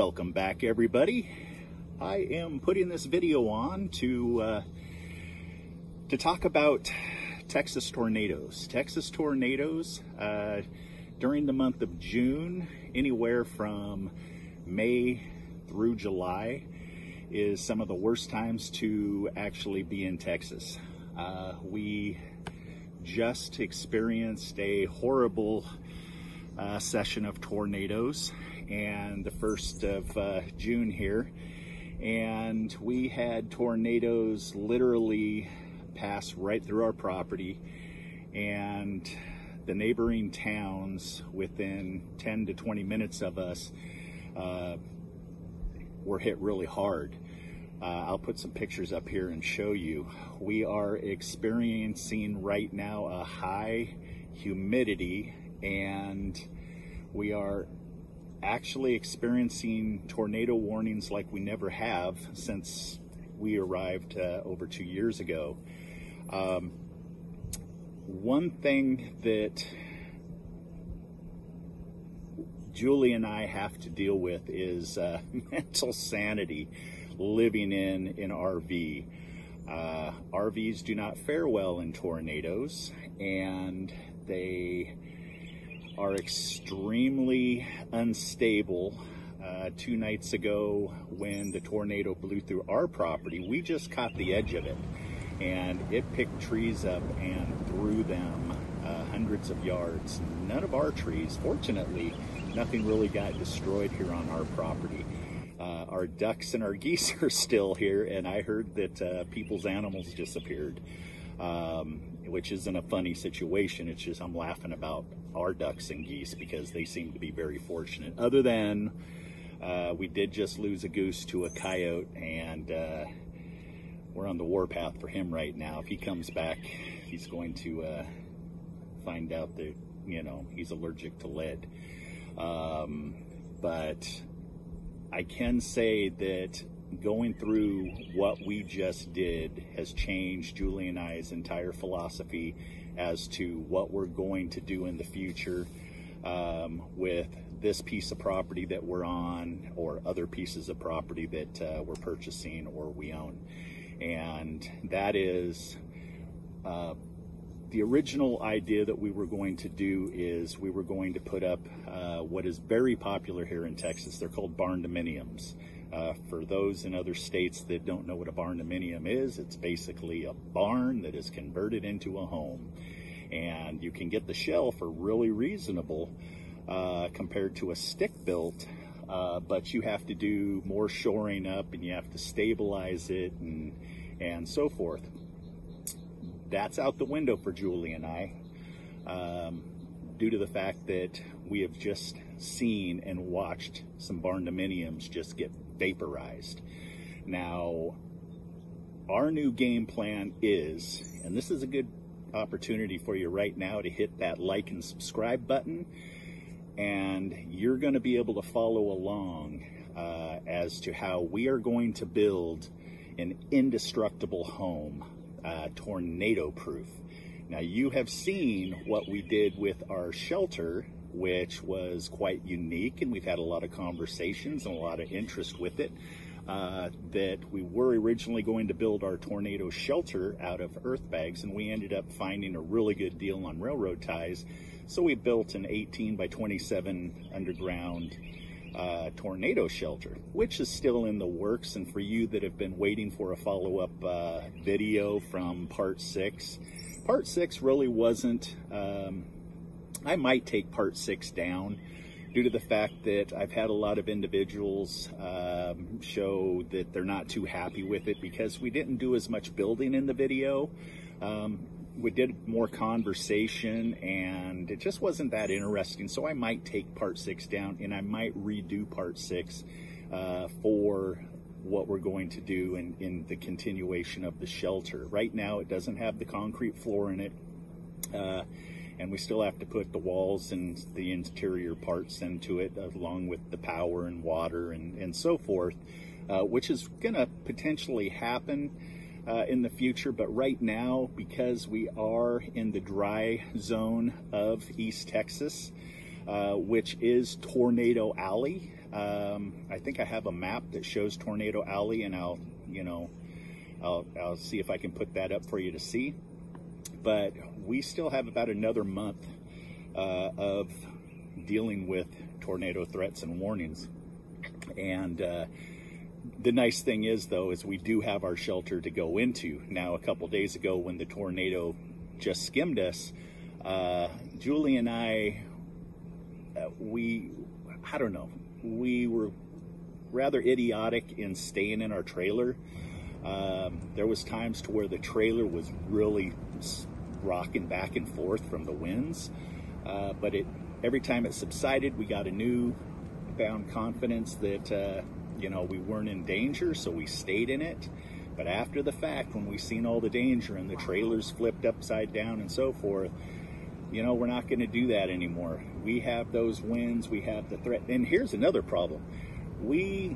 Welcome back, everybody. I am putting this video on to talk about Texas tornadoes. Texas tornadoes during the month of June, anywhere from May through July, is some of the worst times to actually be in Texas. We just experienced a horrible session of tornadoes and the 1st of June here, and we had tornadoes literally pass right through our property, and the neighboring towns within 10 to 20 minutes of us were hit really hard. I'll put some pictures up here and show you. We are experiencing right now a high humidity, and we are actually experiencing tornado warnings like we never have since we arrived over 2 years ago. One thing that Julie and I have to deal with is mental sanity living in an RV. RVs do not fare well in tornadoes, and they are extremely unstable. 2 nights ago, when the tornado blew through our property, we just caught the edge of it, and it picked trees up and threw them hundreds of yards. None of our trees, fortunately, nothing really got destroyed here on our property. Our ducks and our geese are still here, and I heard that people's animals disappeared, which isn't a funny situation. It's just I'm laughing about our ducks and geese because they seem to be very fortunate. Other than we did just lose a goose to a coyote, and we're on the warpath for him right now. If he comes back, he's going to find out that, you know, he's allergic to lead. But I can say that going through what we just did has changed Julie and I's entire philosophy as to what we're going to do in the future with this piece of property that we're on, or other pieces of property that we're purchasing or we own. And that is the original idea that we were going to do is we were going to put up what is very popular here in Texas. They're called barn-dominiums. For those in other states that don't know what a barn-dominium is, it's basically a barn that is converted into a home. And you can get the shell for really reasonable compared to a stick-built, but you have to do more shoring up, and you have to stabilize it and so forth. That's out the window for Julie and I, due to the fact that we have just seen and watched some barn-dominiums just get vaporized. Now, our new game plan is, and this is a good opportunity for you right now to hit that like and subscribe button, and you're going to be able to follow along as to how we are going to build an indestructible home, tornado proof. Now, you have seen what we did with our shelter, which was quite unique, and we've had a lot of conversations and a lot of interest with it. That we were originally going to build our tornado shelter out of earth bags, and we ended up finding a really good deal on railroad ties. So we built an 18 by 27 underground tornado shelter, which is still in the works. And for you that have been waiting for a follow-up video from part 6, part 6 really wasn't, I might take part 6 down due to the fact that I've had a lot of individuals show that they're not too happy with it because we didn't do as much building in the video. We did more conversation, and it just wasn't that interesting. So I might take part 6 down, and I might redo part 6 for what we're going to do in the continuation of the shelter. Right now, it doesn't have the concrete floor in it, and we still have to put the walls and the interior parts into it, along with the power and water and so forth, which is going to potentially happen in the future. But right now, because we are in the dry zone of East Texas, which is Tornado Alley, I think I have a map that shows Tornado Alley, and I'll see if I can put that up for you to see. But we still have about another month of dealing with tornado threats and warnings. And the nice thing is, though, is we do have our shelter to go into. Now, a couple days ago when the tornado just skimmed us, Julie and I don't know, we were rather idiotic in staying in our trailer. There was times to where the trailer was really rocking back and forth from the winds, but every time it subsided, we got a newfound confidence that we weren't in danger, so we stayed in it. But after the fact, when we seen all the danger and the trailers flipped upside down and so forth, we're not going to do that anymore. We have those winds, we have the threat. And here's another problem.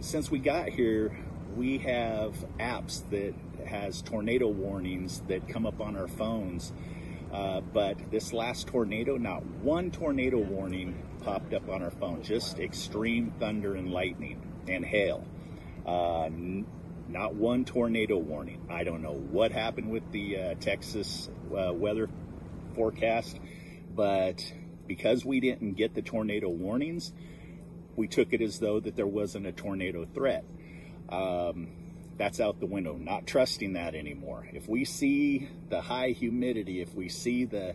Since we got here, we have apps that has tornado warnings that come up on our phones. But this last tornado, not one tornado warning popped up on our phone, just extreme thunder and lightning and hail. Not one tornado warning. I don't know what happened with the Texas weather forecast, but because we didn't get the tornado warnings, we took it as though that there wasn't a tornado threat. That's out the window. Not trusting that anymore. If we see the high humidity, if we see the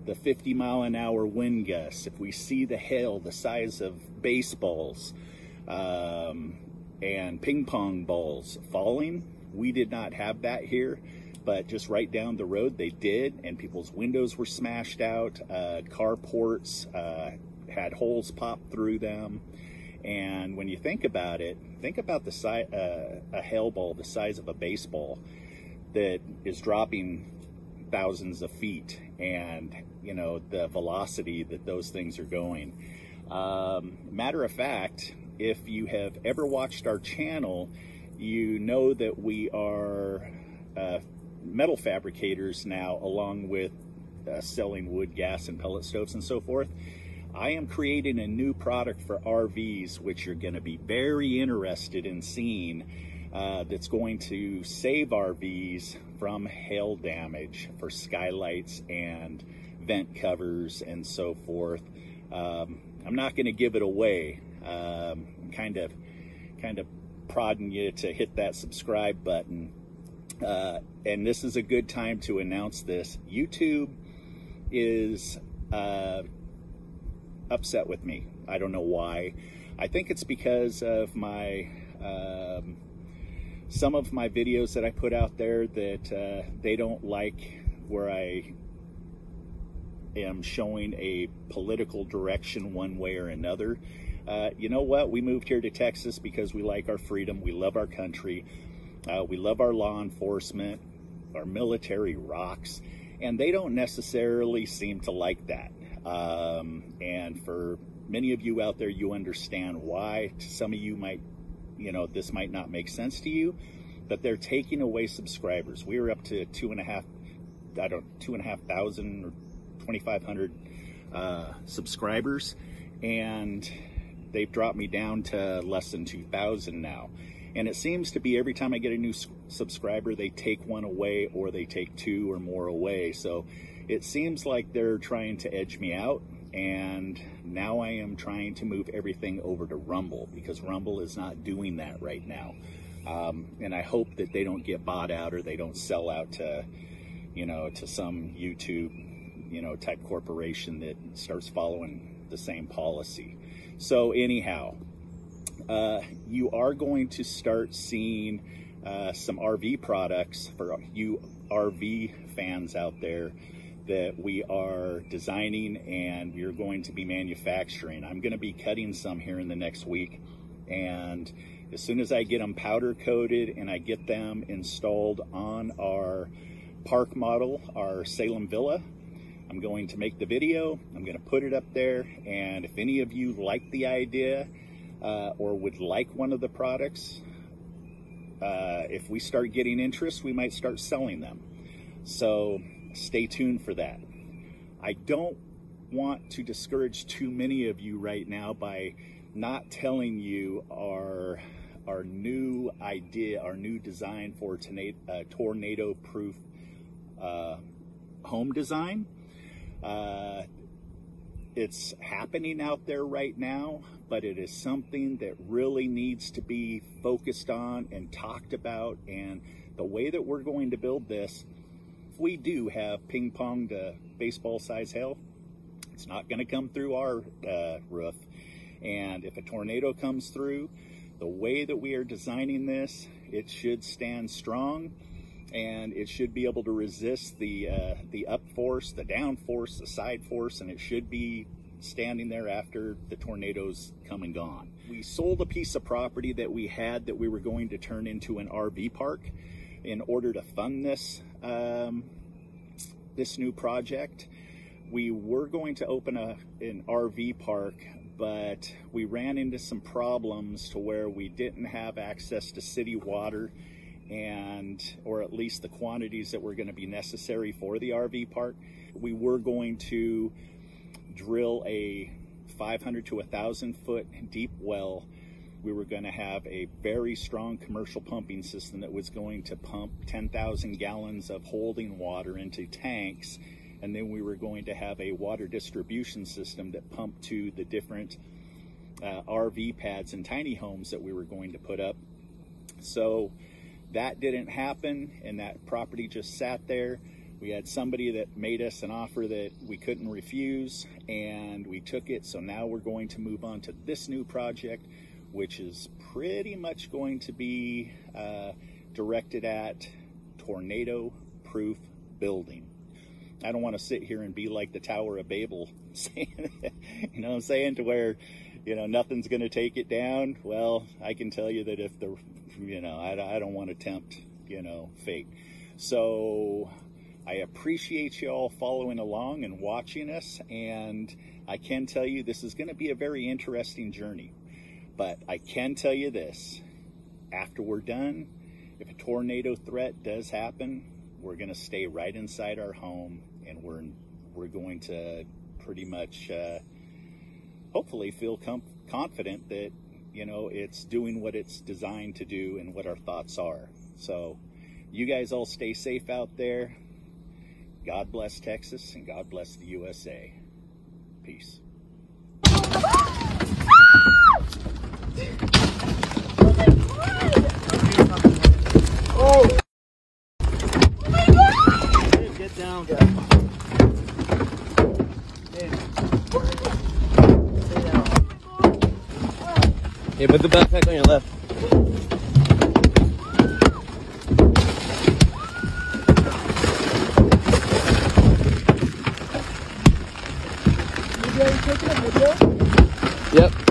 50-mile-an-hour wind gusts, if we see the hail the size of baseballs and ping pong balls falling, we did not have that here. But just right down the road, they did, and people's windows were smashed out. Carports had holes popped through them. And when you think about it, think about the size, a hail ball the size of a baseball that is dropping thousands of feet, and the velocity that those things are going. Matter of fact, if you have ever watched our channel, you know that we are metal fabricators now, along with selling wood, gas, and pellet stoves and so forth. I am creating a new product for RVs, which you're going to be very interested in seeing, that's going to save RVs from hail damage for skylights and vent covers and so forth. I'm not going to give it away. I'm kind of prodding you to hit that subscribe button. And this is a good time to announce this. YouTube is upset with me. I don't know why. I think it's because of my some of my videos that I put out there that they don't like, where I am showing a political direction one way or another. You know what? We moved here to Texas because we like our freedom. We love our country. We love our law enforcement. Our military rocks. And they don't necessarily seem to like that. And for many of you out there, you understand why. Some of you might, this might not make sense to you, but they're taking away subscribers. We were up to 2,500 or 2,500 subscribers, and they've dropped me down to less than 2,000 now. And it seems to be every time I get a new subscriber, they take one away, or they take two or more away. So it seems like they're trying to edge me out, and now I am trying to move everything over to Rumble, because Rumble is not doing that right now. And I hope that they don't get bought out, or they don't sell out to, to some YouTube, type corporation that starts following the same policy. So anyhow, you are going to start seeing some RV products for you RV fans out there that we are designing, and we're going to be manufacturing. I'm going to be cutting some here in the next week, and as soon as I get them powder coated and I get them installed on our park model, our Salem Villa, I'm going to make the video. I'm going to put it up there, and if any of you like the idea or would like one of the products, if we start getting interest, we might start selling them. So stay tuned for that. I don't want to discourage too many of you right now by not telling you our new idea, our new design for tornado-proof home design. It's happening out there right now, but it is something that really needs to be focused on and talked about. And the way that we're going to build this, if we do have ping pong to baseball size hail, it's not going to come through our roof. And if a tornado comes through, the way that we are designing this, it should stand strong, and it should be able to resist the up force, the down force, the side force, and it should be standing there after the tornado's come and gone. We sold a piece of property that we had that we were going to turn into an RV park in order to fund this this new project. We were going to open an RV park, but we ran into some problems to where we didn't have access to city water, or at least the quantities that were going to be necessary for the RV park. We were going to drill a 500 to 1,000 foot deep well. We were going to have a very strong commercial pumping system that was going to pump 10,000 gallons of holding water into tanks, and then we were going to have a water distribution system that pumped to the different RV pads and tiny homes that we were going to put up. So that didn't happen, and that property just sat there. We had somebody that made us an offer that we couldn't refuse, and we took it. So now we're going to move on to this new project, which is pretty much going to be directed at tornado-proof building. I don't want to sit here and be like the Tower of Babel, saying, you know what I'm saying, to where, you know, nothing's going to take it down. Well, I can tell you that if the, you know, I don't want to tempt, you know, fate. So I appreciate you all following along and watching us, and I can tell you this is going to be a very interesting journey. But I can tell you this, after we're done, if a tornado threat does happen, we're going to stay right inside our home, and we're going to pretty much hopefully feel confident that, you know, it's doing what it's designed to do and what our thoughts are. So you guys all stay safe out there. God bless Texas, and God bless the USA. Peace. Oh! My God! Get down, guys. Stay down. Hey, put the backpack on your left. You guys taking a video? Yep.